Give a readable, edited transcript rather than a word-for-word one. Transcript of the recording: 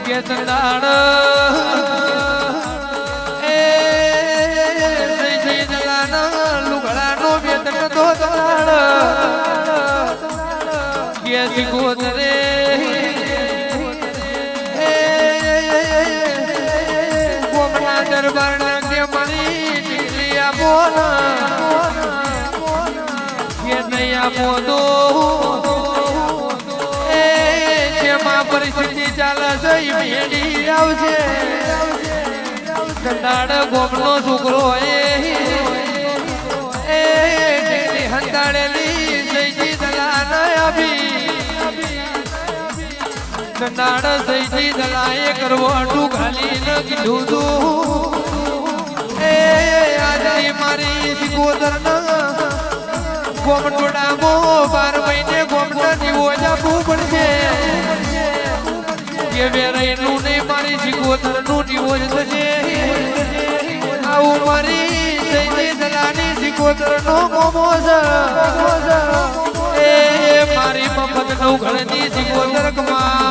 કે તંદાડ એ જઈ દલાના લુગડાનો વેતન તો તંદાડ કે સિકોતરે ગોમના દરબારના કે મારી ટીકલિયા બોના કે નયા મોદો પરિસ્થિતિ ચાલે છે મેડી આવશે કંડાળ ગોમનો છોકરો એ હંતાડેલી સૈજી દલાન આવી કંડાળ સૈજી દલાએ કરવો અટું ખાલી ન કીધું તું એ આજે મારી સિકોદર ગોમટોડામાં 12 મહિને ગોમના જીવો જાપવું પડશે કે વેરાયનું નહીં મારી સિકોતરનું નિવોજ થશે આવું મારી સૈજી દલાની સિકોતરનો મોમો છે એ મારી મફત નૌઘણની સિકોતર કમા